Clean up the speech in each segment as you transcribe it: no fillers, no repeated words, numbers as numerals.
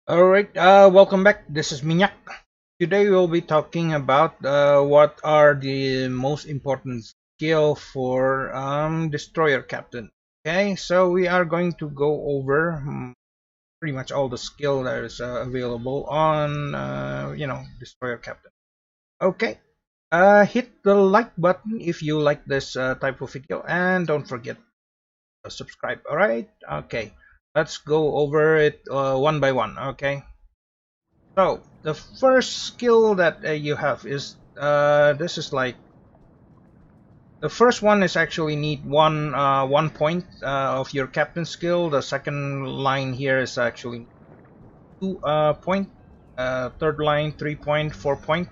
Alright, welcome back. This is Minyak. Today we'll be talking about what are the most important skill for destroyer captain. Okay, so we are going to go over pretty much all the skill that is available on destroyer captain. Okay, hit the like button if you like this type of video, and don't forget to subscribe. Alright, okay, let's go over it one by one. Okay. So the first skill that you have is this is like the first one is actually need one point of your captain skill. The second line here is actually 2 point. Third line 3 point, 4 point,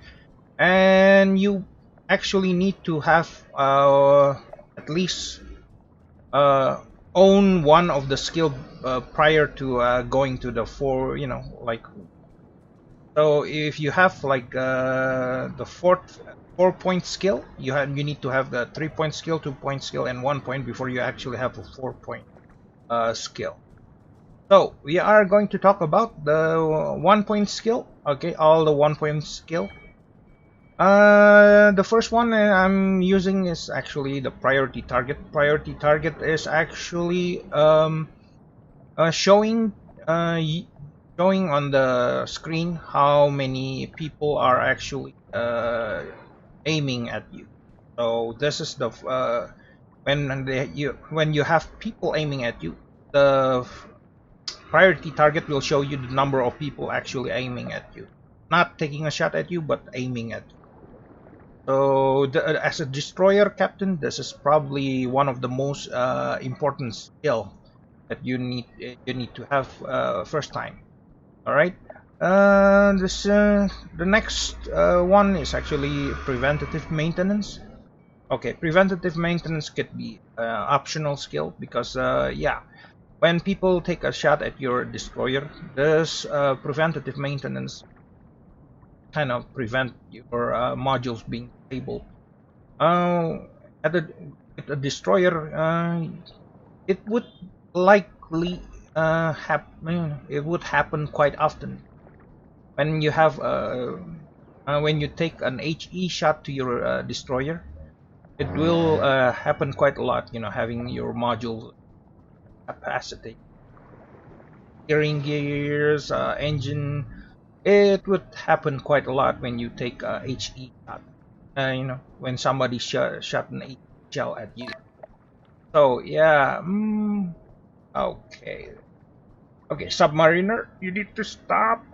and you actually need to have at least uh, own one of the skill prior to going to the four. Like so if you have like the 4 point skill, you need to have the 3 point skill, 2 point skill, and 1 point before you actually have a 4 point skill. So we are going to talk about the 1 point skill. Okay, all the 1 point skill. The first one I'm using is actually the priority target. Priority target is actually showing showing on the screen how many people are actually aiming at you. So this is the when you have people aiming at you, the priority target will show you the number of people actually aiming at you, not taking a shot at you, but aiming at you. So as a destroyer captain, this is probably one of the most important skill that you need to have first time. All right. This The next one is actually preventative maintenance. Okay, preventative maintenance could be optional skill because yeah, when people take a shot at your destroyer, this preventative maintenance kind of prevent your modules being disabled. Uh, at a destroyer, it would likely happen. It would happen quite often when you have when you take an HE shot to your destroyer. It will happen quite a lot. Having your module capacity, steering gears, engine. It would happen quite a lot when you take a HE shot. When somebody shot an HE shell at you. So yeah. Okay. Okay, Submariner, you need to stop.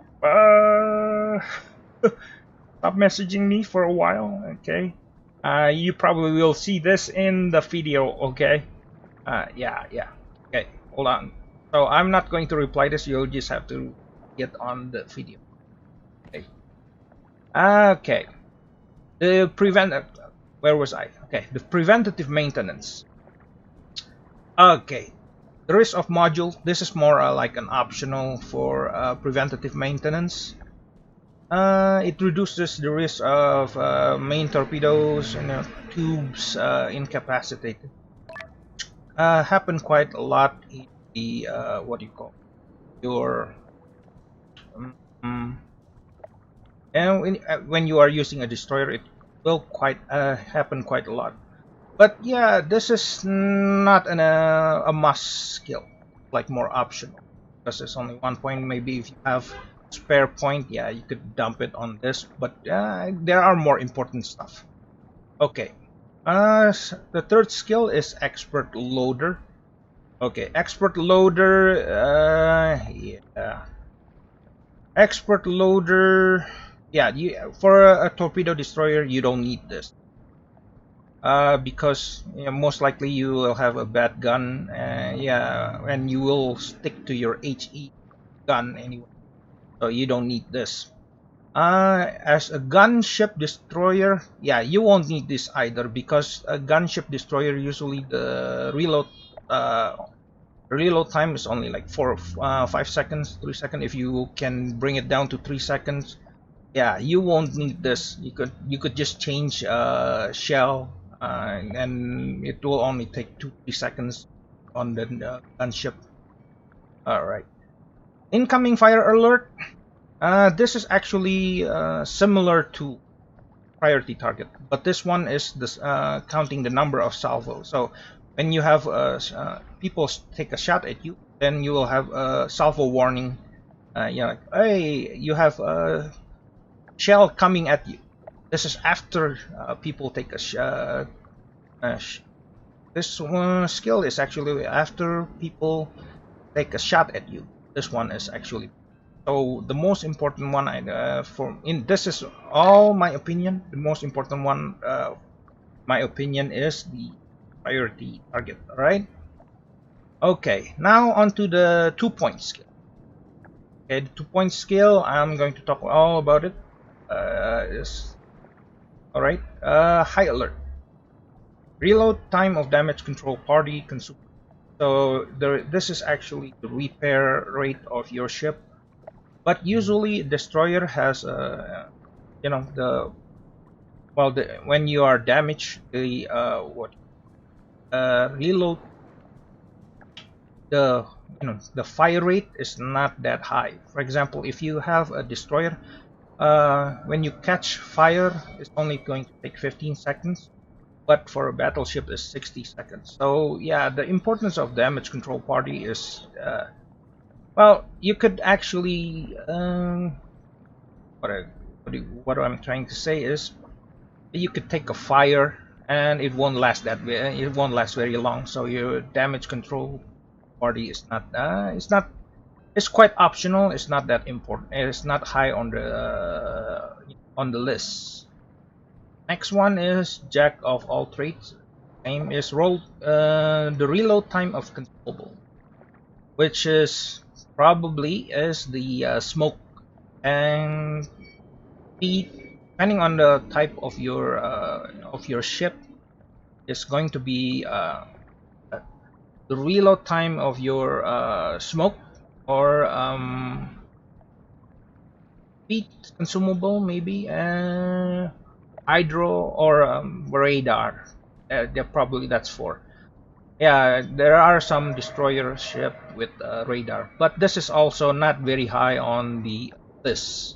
Stop messaging me for a while, okay? You probably will see this in the video, okay? Yeah. Okay, hold on. So I'm not going to reply this. You'll just have to get on the video. Okay. Okay. The prevent. Where was I? Okay. The preventative maintenance. Okay. The risk of module. This is more like an optional for preventative maintenance. It reduces the risk of main torpedoes and tubes incapacitated. Happen quite a lot in the what do you call your um, and when you are using a destroyer, it will quite happen quite a lot. But yeah, this is not a must skill, like more optional, because it's only 1 point. Maybe if you have spare point, yeah, you could dump it on this. But there are more important stuff. Okay. The third skill is expert loader. Okay, expert loader. Yeah, expert loader. Yeah, for a torpedo destroyer, you don't need this. Because most likely you will have a bad gun, yeah, and you will stick to your HE gun anyway, so you don't need this. As a gunship destroyer, yeah, you won't need this either because a gunship destroyer usually the uh, reload time is only like 5 seconds, 3 seconds. If you can bring it down to 3 seconds, yeah, you won't need this. You could just change shell, and it will only take 2 3 seconds on the gunship. All right. Incoming fire alert. This is actually similar to priority target, but this one is this counting the number of salvo. So when you have people take a shot at you, then you will have a salvo warning. Like, hey, you have a shell coming at you. This is after people take a this skill is actually after people take a shot at you. This one is actually so the most important one. For in this is all my opinion. The most important one, my opinion, is the priority target. All right. Okay. Now onto the 2-point skill. Okay, the 2-point skill. I'm going to talk all about it. Is all right. High alert. Reload time of damage control party consume. So this is actually the repair rate of your ship. But usually, destroyer has the when you are damaged, the reload the fire rate is not that high. For example, if you have a destroyer, when you catch fire, it's only going to take 15 seconds. But for a battleship is 60 seconds. So yeah, the importance of damage control party is well, you could actually what I'm trying to say is you could take a fire and it won't last very long. So your damage control party is not it's quite optional. It's not that important. It's not high on the list. Next one is Jack of all trades. Aim is roll the reload time of consumable, which is probably is the smoke and speed. Depending on the type of your ship, is going to be the reload time of your smoke or speed consumable maybe hydro or radar. Probably that's for. Yeah, there are some destroyer ship with radar, but this is also not very high on the list.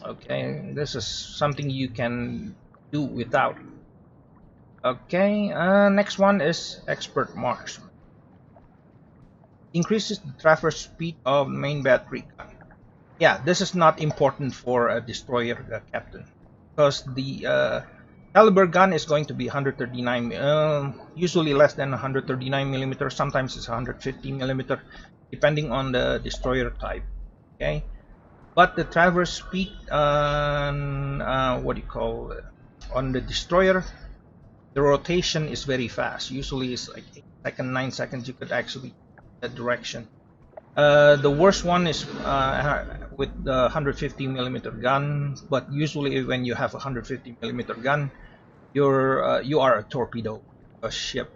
Okay, this is something you can do without. Okay, next one is expert marksman. Increases the traverse speed of main battery gun. Yeah, this is not important for a destroyer captain because the caliber gun is going to be 139, usually less than 139 millimeter. Sometimes it's 150 millimeter, depending on the destroyer type. Okay, but the traverse speed on what do you call on the destroyer, the rotation is very fast. Usually it's like 8 seconds, 9 seconds. You could actually the direction. The worst one is with the 150 millimeter gun, but usually when you have a 150 millimeter gun, you are a torpedo a ship.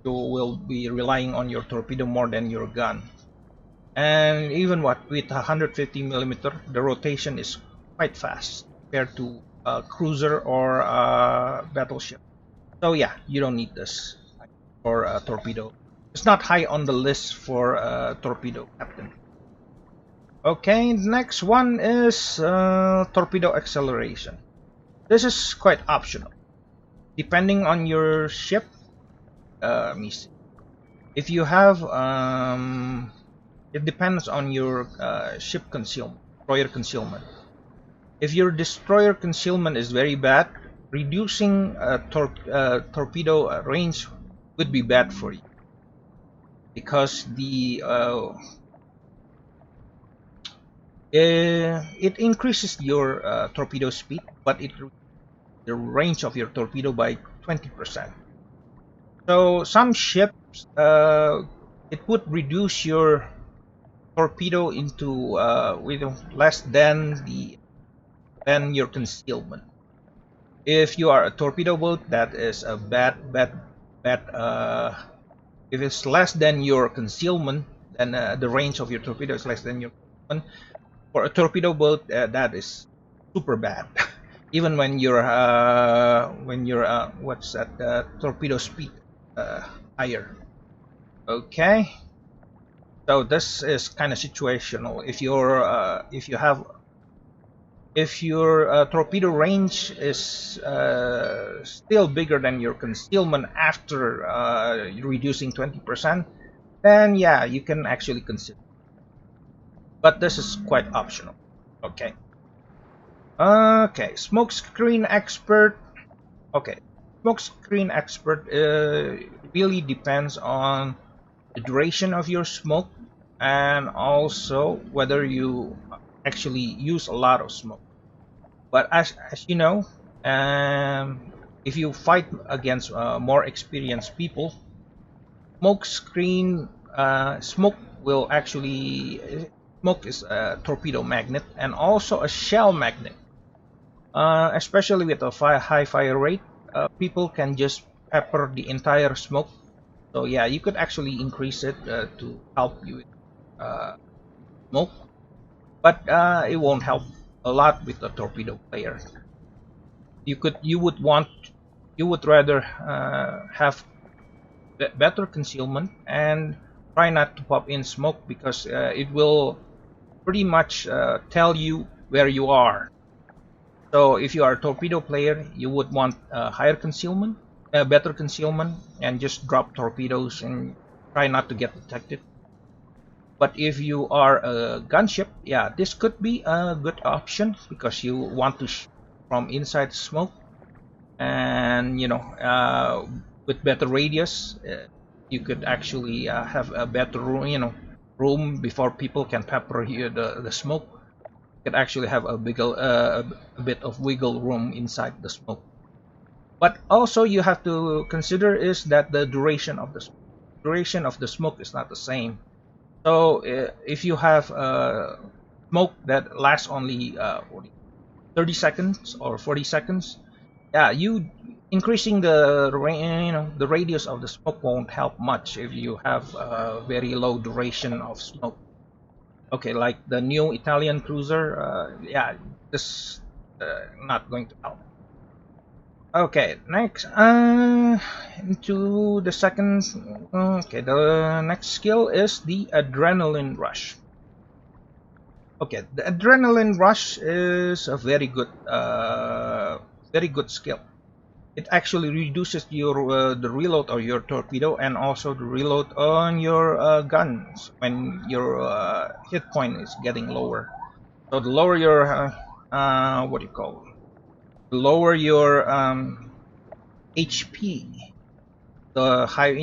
You will be relying on your torpedo more than your gun. And even with 150 millimeter, the rotation is quite fast compared to a cruiser or a battleship. So yeah, you don't need this for a torpedo. It's not high on the list for a torpedo captain. Okay, next one is torpedo acceleration. This is quite optional. Depending on your ship, let me see. If you have, it depends on your ship concealment, destroyer concealment. If your destroyer concealment is very bad, reducing torpedo range would be bad for you because it increases your torpedo speed, but the range of your torpedo by 20%. So some ships it would reduce your torpedo into with less than your concealment. If you are a torpedo boat, that is a bad. If it's less than your concealment, then the range of your torpedo is less than your concealment. For a torpedo boat, that is super bad. Even when you're what's that torpedo speed higher. Okay, So this is kind of situational. If your torpedo range is still bigger than your concealment after reducing 20%, then yeah, you can actually consider. But this is quite optional. Okay. Okay, smoke screen expert. Okay, smoke screen expert really depends on the duration of your smoke and also whether you actually use a lot of smoke. But as you know, if you fight against more experienced people, smoke will actually smoke is a torpedo magnet and also a shell magnet. Especially with a high fire rate, people can just pepper the entire smoke. So yeah, you could actually increase it to help you with uh, smoke, but it won't help a lot with the torpedo player. You would rather have better concealment and try not to pop in smoke because it will pretty much tell you where you are. So if you are a torpedo player, you would want higher concealment, better concealment, and just drop torpedoes and try not to get detected. But if you are a gunship, yeah, this could be a good option because you want to shoot from inside smoke, and with better radius, you could actually have a better room, room before people can pepper you the smoke. You could actually have a bit of wiggle room inside the smoke. But also you have to consider is that the duration of the smoke is not the same. So if you have smoke that lasts only 30 seconds or 40 seconds, yeah, you increasing the radius of the smoke won't help much if you have a very low duration of smoke. Okay, like the new Italian cruiser, yeah, this not going to help. Okay, next, into the second. Okay, the next skill is the adrenaline rush. Okay, the adrenaline rush is a very good skill. It actually reduces your the reload of your torpedo and also the reload on your guns when your hit point is getting lower. So the lower your what do you call? The lower your HP, the high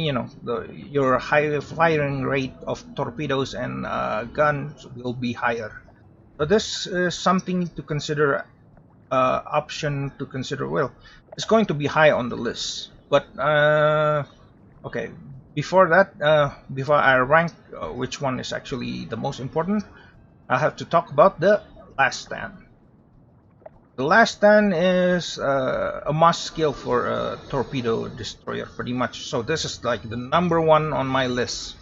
your high firing rate of torpedoes and guns will be higher. So this is something to consider, option to consider. Well, it's going to be high on the list, but okay. Before that, before I rank which one is actually the most important, I have to talk about the last stand. The last stand is a must skill for a torpedo destroyer, pretty much. So this is like the number one on my list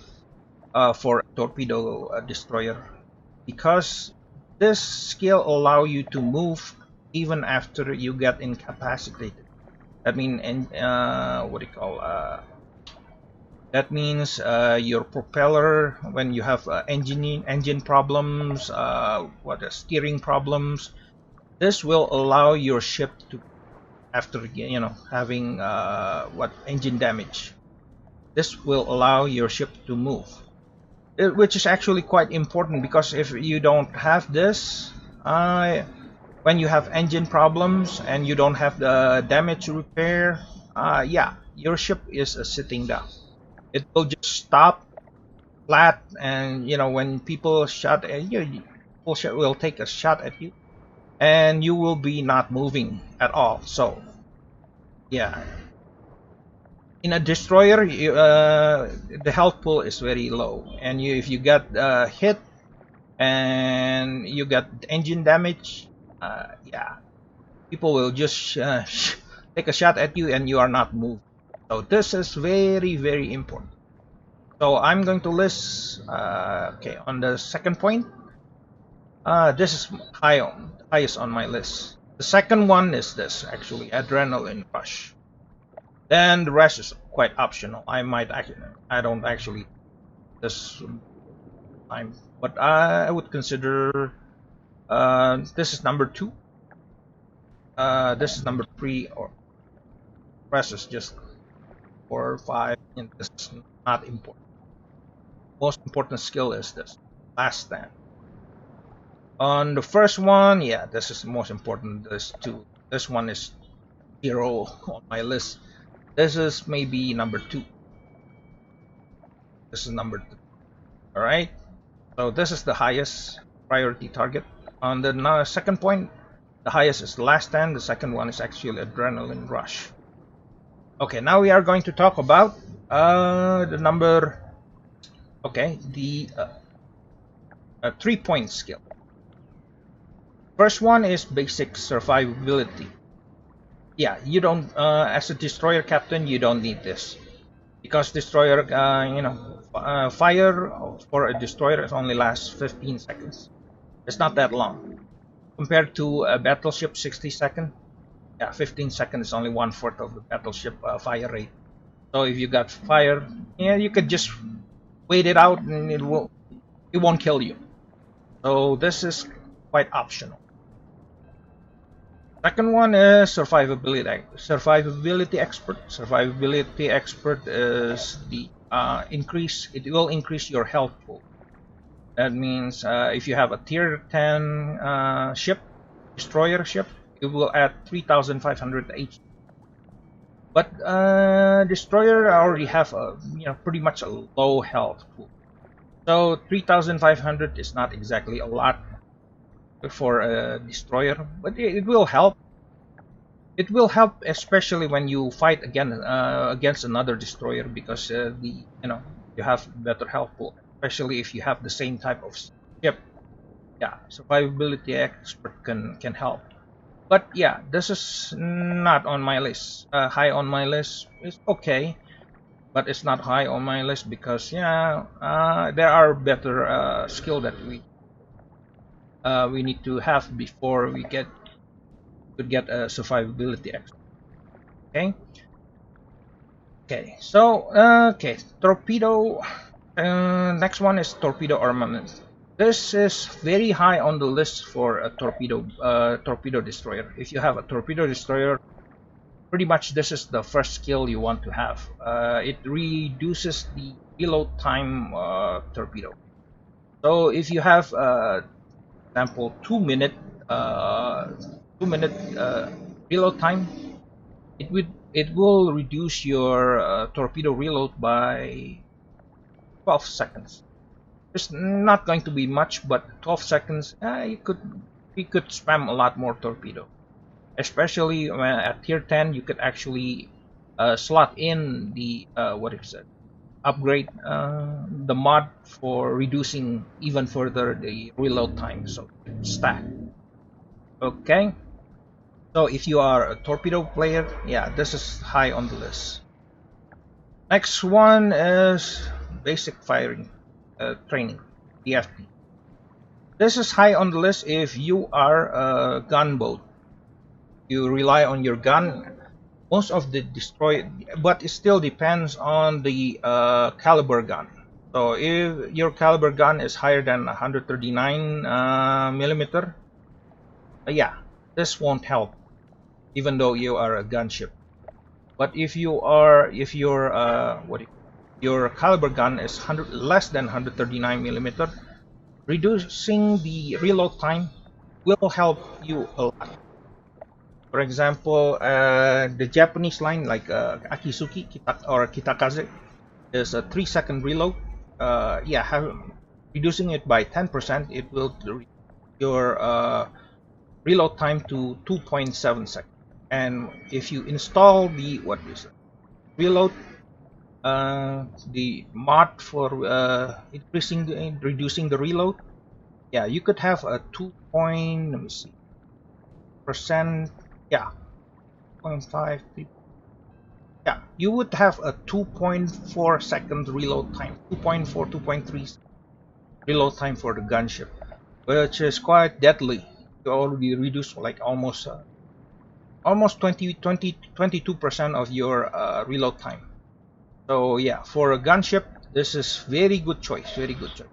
for a torpedo destroyer, because this skill allow you to move even after you get incapacitated. That mean, what do you call? That means your propeller, when you have engine problems, steering problems. This will allow your ship to, after having what engine damage. This will allow your ship to move, which is actually quite important because if you don't have this, when you have engine problems and you don't have the damage repair, yeah, your ship is sitting down. It will just stop flat, and when people shot at you, people will take a shot at you, and you will be not moving at all. So yeah, in a destroyer, the health pool is very low, and if you get hit and you get engine damage, yeah, people will just take a shot at you and you are not moving. So this is very important. So I'm going to list, okay, on the second point. This is highest on my list. The second one is this, actually, adrenaline rush. Then the rest is quite optional. I don't actually this. time. But I would consider this is number 2. This is number 3, or rest is just 4, 5, and this is not important. Most important skill is this last stand. On the first one, yeah, this is the most important. This 2. This one is 0 on my list. This is maybe number 2. This is number 3. All right. So this is the highest priority target. On the second point, the highest is the last stand. The second one is actually adrenaline rush. Okay, now we are going to talk about the number. Okay, the 3-point skill. First one is basic survivability. Yeah, you don't as a destroyer captain, you don't need this because destroyer, fire for a destroyer only lasts 15 seconds. It's not that long compared to a battleship 60 seconds. Yeah, 15 seconds is only 1/4 of the battleship fire rate. So if you got fire, yeah, you could just wait it out and it won't kill you. So this is quite optional. Second one is survivability. Survivability expert. Survivability expert is the increase. It will increase your health pool. That means if you have a tier 10 ship, destroyer ship, it will add 3,500 HP. But destroyer already have a pretty much a low health pool, so 3,500 is not exactly a lot for a destroyer, but it will help. It will help especially when you fight against another destroyer because you have better health pool, especially if you have the same type of ship. Yeah, survivability expert can help. But yeah, this is not on my list. High on my list is okay, but it's not high on my list because there are better skill that we need to have before we could get a survivability expert. Okay. Okay. So torpedo. Next one is torpedo armament. This is very high on the list for a torpedo destroyer. If you have a torpedo destroyer, pretty much this is the first skill you want to have. It reduces the reload time torpedo. So if you have, example, 2-minute reload time, it will reduce your torpedo reload by 12 seconds. It's not going to be much, but 12 seconds, you could spam a lot more torpedo. Especially at tier 10, you could actually slot in the upgrade the mod for reducing even further the reload time, so stack. Okay, so if you are a torpedo player, yeah, this is high on the list. Next one is basic firing training, DFT. This is high on the list if you are a gunboat. You rely on your gun. Most of the destroy, but it still depends on the caliber gun. So if your caliber gun is higher than 139 millimeter, yeah, this won't help, even though you are a gunship. But if your caliber gun is less than 139 millimeter, reducing the reload time will help you a lot. For example, the Japanese line like Akisuki or Kitakaze is a 3-second reload. Reducing it by 10%, it will reduce your reload time to 2.7 seconds. And if you install the reload, the mod for reducing the reload, yeah, you could have a 2.5%. Yeah, 0.5. Yeah, you would have a 2.4 second reload time, 2.4, 2.3 reload time for the gunship, which is quite deadly. You already reduced like almost 22% of your reload time. So yeah, for a gunship, this is very good choice. Very good choice.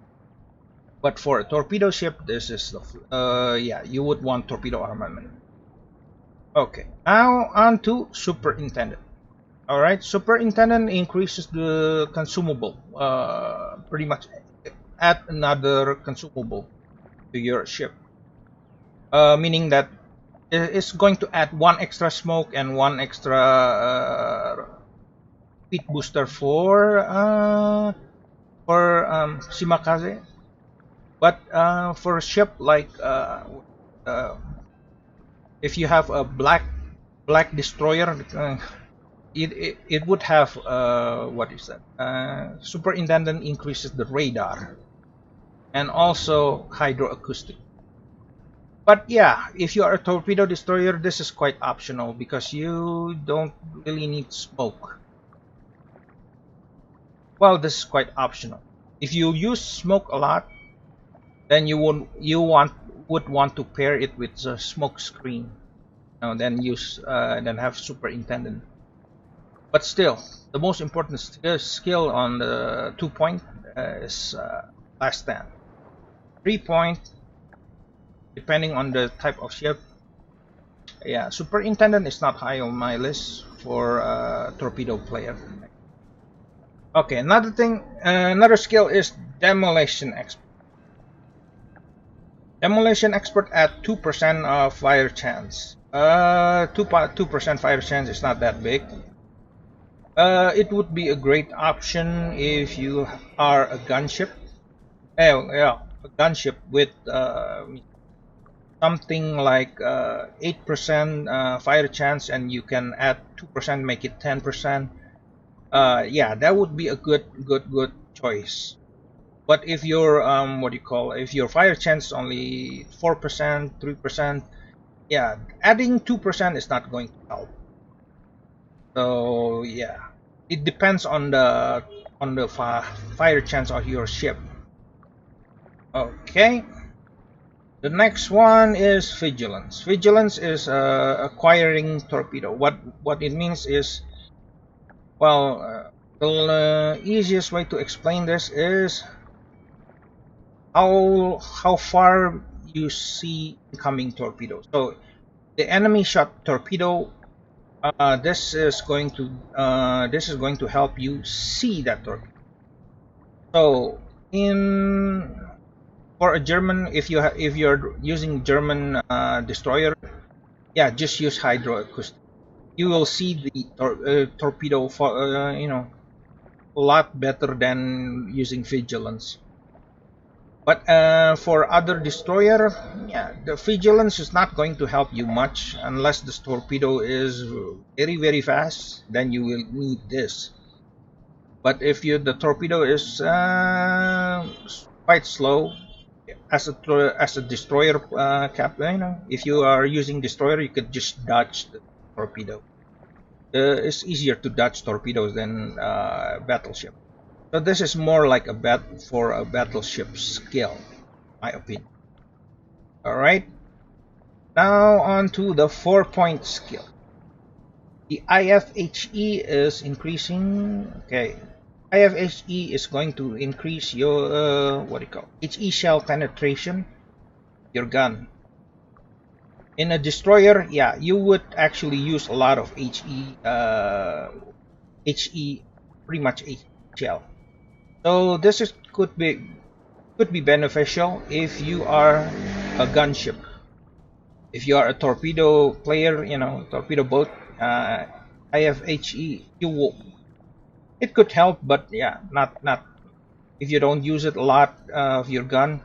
But for a torpedo ship, this is the yeah, you would want torpedo armament. Okay, now on to superintendent. All right, superintendent increases the consumable, pretty much add another consumable to your ship, meaning that it's going to add one extra smoke and one extra speed booster for Shimakaze. But for a ship like uh, if you have a black destroyer, it would have what is that? Superintendent increases the radar and also hydroacoustic. But yeah, if you are a torpedo destroyer, this is quite optional because you don't really need smoke. Well, this is quite optional. If you use smoke a lot, then would want to pair it with the smoke screen. Then have superintendent. But still, the most important skill on the 2-point is last stand. 3-point, depending on the type of ship. Yeah, superintendent is not high on my list for torpedo player. Okay, another skill is demolition expert. Demolition expert at 2% of fire chance. 2% fire chance is not that big. It would be a great option if you are a gunship. Yeah, a gunship with something like 8% fire chance, and you can add 2%, make it 10%. Yeah, that would be a good choice. But if your if your fire chance is only 4%, 3%, yeah, adding 2% is not going to help. So yeah, it depends on the fire chance of your ship. Okay. The next one is vigilance. Vigilance is acquiring torpedo. What it means is, well, the easiest way to explain this is how far you see incoming torpedo. So the enemy shot torpedo. This is going to help you see that torpedo. So for a German, if you're using German destroyer, yeah, just use hydroacoustic. You will see the torpedo a lot better than using vigilance. But for other destroyer, yeah, the vigilance is not going to help you much unless the torpedo is very fast. Then you will need this. But if the torpedo is quite slow, as a destroyer captain, if you are using destroyer, you could just dodge the torpedo. It's easier to dodge torpedoes than battleship. So this is more like a battleship skill, my opinion. All right. Now on to the 4-point skill. The IFHE is increasing. Okay, IFHE is going to increase your HE shell penetration, your gun. In a destroyer, yeah, you would actually use a lot of HE, pretty much HE shell. So this could be beneficial if you are a gunship. If you are a torpedo player, torpedo boat, IFHE, it could help, but yeah, not if you don't use it a lot of your gun.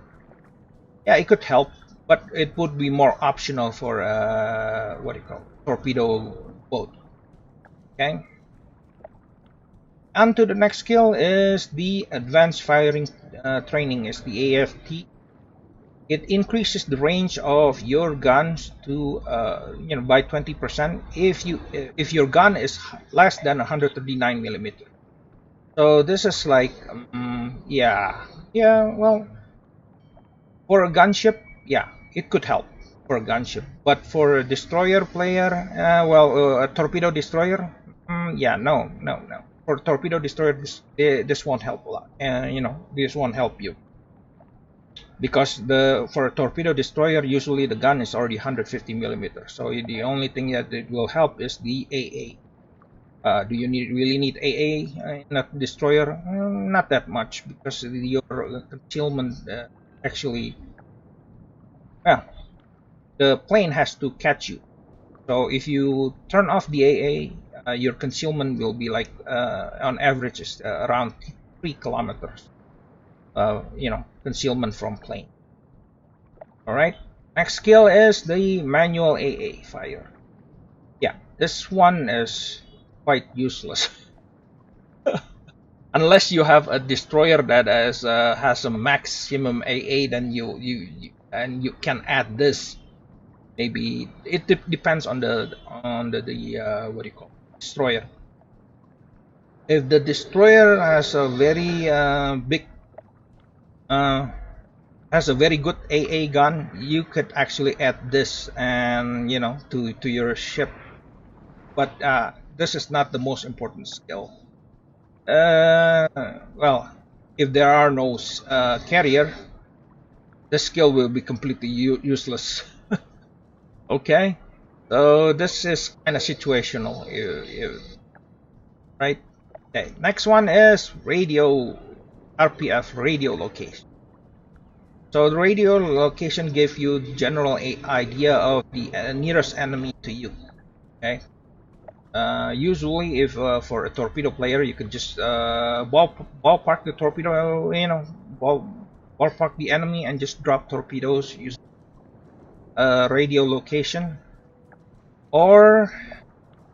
Yeah, it could help, but it would be more optional for torpedo boat. Okay. On to the next skill is the advanced firing training, is the AFT. It increases the range of your guns to by 20% if your gun is less than 139 millimeter. So this is like yeah, well, for a gunship, yeah, it could help for a gunship, but for a destroyer player, a torpedo destroyer, yeah, no. For torpedo destroyer, this won't help a lot, and this won't help you. because for a torpedo destroyer, usually the gun is already 150 millimeters. So the only thing that it will help is the AA. Do you really need AA in a destroyer? Not that much, because your concealment actually, well, the plane has to catch you. So if you turn off the AA, your concealment will be like on average is around 3 kilometers. Concealment from plane. All right. Next skill is the manual AA fire. Yeah, this one is quite useless. Unless you have a destroyer that has a maximum AA, then you can add this. Maybe it depends on the what do you call it, destroyer. If the destroyer has a very big has a very good AA gun, you could actually add this and to your ship. But this is not the most important skill. Well, if there are no carrier, this skill will be completely useless. Okay, so this is kind of situational, right? Okay, next one is radio, RPF radio location. So the radio location gives you the general idea of the nearest enemy to you. Okay. Usually, if for a torpedo player, you could just ballpark the torpedo, ballpark the enemy and just drop torpedoes using radio location. Or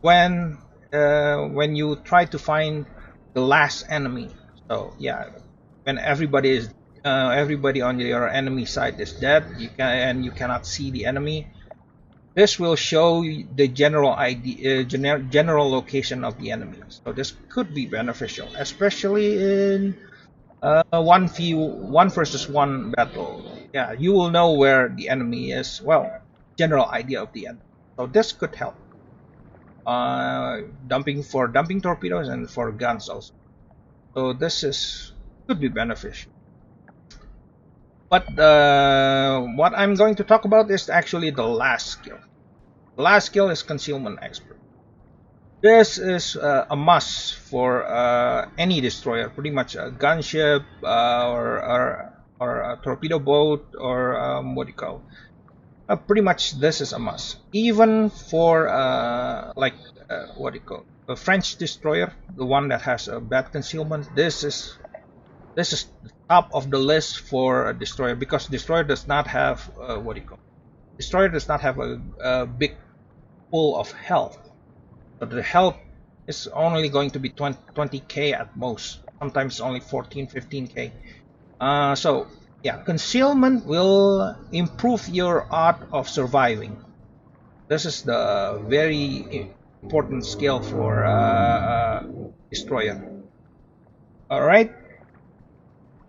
when you try to find the last enemy. So yeah, when everybody on your enemy side is dead, you cannot see the enemy. This will show the general general location of the enemy. So this could be beneficial, especially in one versus one battle. Yeah, you will know where the enemy is. Well, general idea of the enemy. So this could help. Dumping torpedoes and for guns also. So this could be beneficial. But what I'm going to talk about is actually the last skill. The last skill is concealment expert. This is a must for any destroyer, pretty much a gunship or a torpedo boat or what do you call? Pretty much this is a must. Even for what do you call? A French destroyer, the one that has a bad concealment. This is the top of the list for a destroyer, because destroyer does not have what do you call? Destroyer does not have a big pool of health, but the health is only going to be 20k at most. Sometimes only 14-15k. So yeah, concealment will improve your art of surviving. This is the very important skill for destroyer. All right.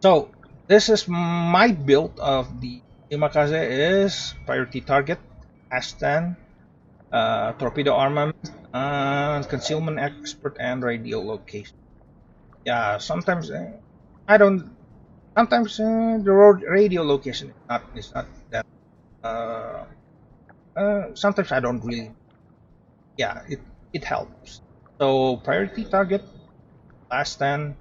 So this is my build of the Imakaze is priority target, S10, torpedo armament, concealment expert, and radio location. Yeah, sometimes I don't. Sometimes the radio location is not that. Sometimes I don't really. Yeah, it helps. So priority target, S10.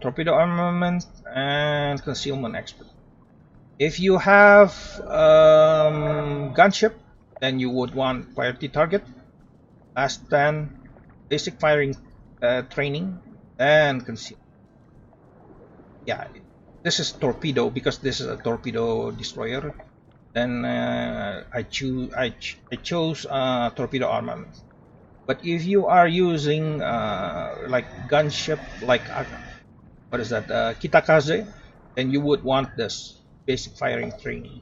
Torpedo armament, and concealment expert. If you have gunship, then you would want priority target, last 10, basic firing training, and conceal. Yeah, this is torpedo because this is a torpedo destroyer. Then I chose torpedo armament. But if you are using like gunship, like what is that, Kitakaze, then you would want this basic firing training.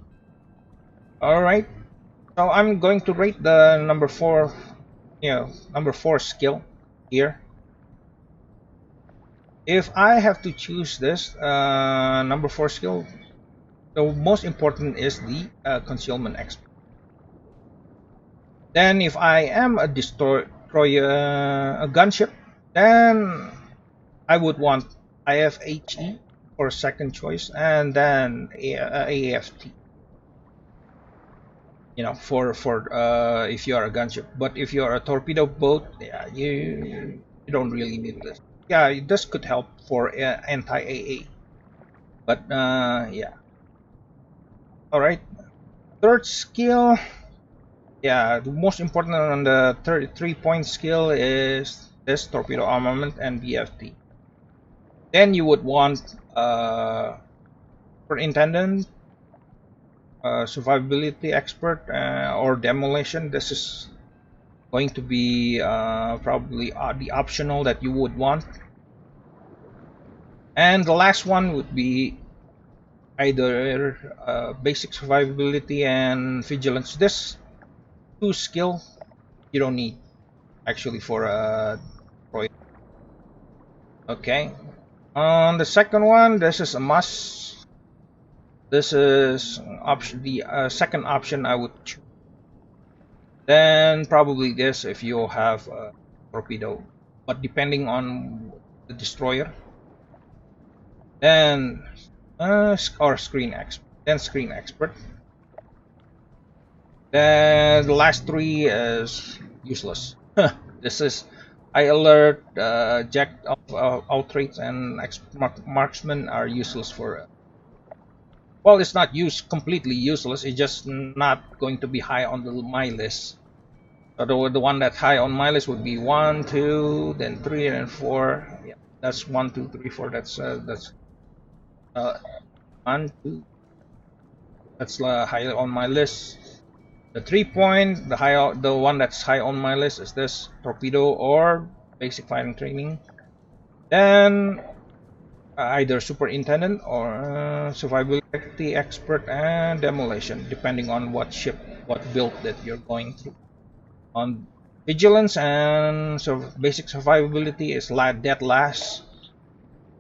All right, so I'm going to rate the number 4 skill here. If I have to choose this number 4 skill, the most important is the concealment expert. Then if I am a destroyer, a gunship, then I would want IFHE, for second choice, and then AFT. You know, for if you are a gunship. But if you are a torpedo boat, yeah, you don't really need this. Yeah, this could help for anti-AA. But yeah. All right. Third skill. Yeah, the most important on the 33-point skill is this torpedo armament and BFT. Then you would want superintendent, survivability expert, or demolition. This is going to be probably the optional that you would want. And the last one would be either basic survivability and vigilance. This two skill you don't need actually for a project. Okay. On the second one, this is a must. This is option the second option I would choose. Then probably this if you have a torpedo, but depending on the destroyer. Then or screen expert. Then screen expert. Then the last three is useless. This is high alert, jack of outrates, and marksman are useless for. Well, it's not completely useless. It's just not going to be high on my list. So the one that's high on my list would be 1, 2, then 3, and 4. Yeah, that's 1, 2, 3, 4. That's 1, 2. That's high on my list. The 3-point, the one that's high on my list is this torpedo or basic firing training. Then either superintendent or survivability expert and demolition, depending on what ship, what build that you're going through. On vigilance and basic survivability is dead last.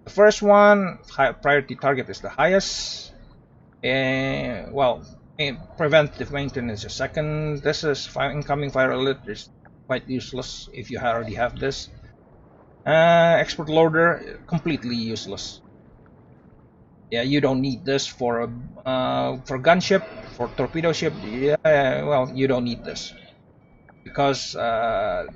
The first one, priority target, is the highest. Well, preventive maintenance is second. This is incoming fire alert is quite useless if you already have this. Expert loader, completely useless. Yeah, you don't need this for gunship, for torpedo ship. Yeah, well, you don't need this because the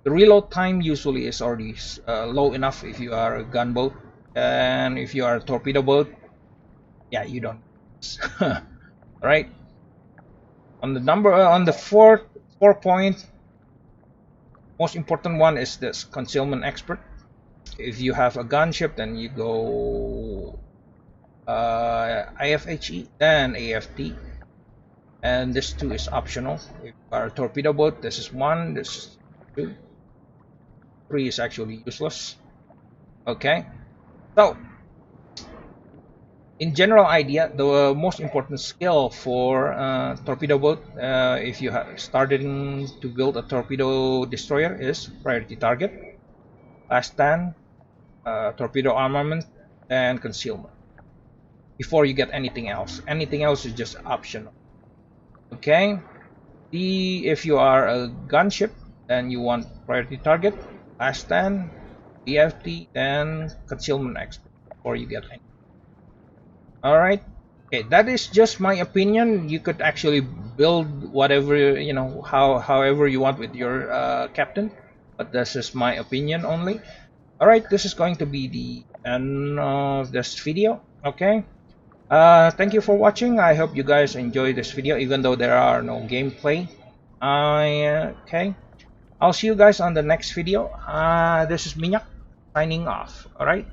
reload time usually is already low enough if you are a gunboat, and if you are a torpedo boat, yeah, you don't. Right. On the 4-point, most important one is this concealment expert. If you have a gunship, then you go IFHE, then AFT, and this 2 is optional. If you are a torpedo boat, this is 1, this is 2, 3 is actually useless. Okay, so in general idea, the most important skill for torpedo boat, if you have starting to build a torpedo destroyer, is priority target, last stand, torpedo armament, and concealment. Before you get anything else, anything else is just optional. Okay, if you are a gunship, then you want priority target, last stand, BFT, and concealment expert before you get anything. Alright, okay, that is just my opinion. You could actually build whatever, you know, however you want with your captain, but this is my opinion only. Alright, this is going to be the end of this video. Okay, thank you for watching. I hope you guys enjoy this video even though there are no gameplay. Okay, I'll see you guys on the next video. This is Minyak signing off. Alright.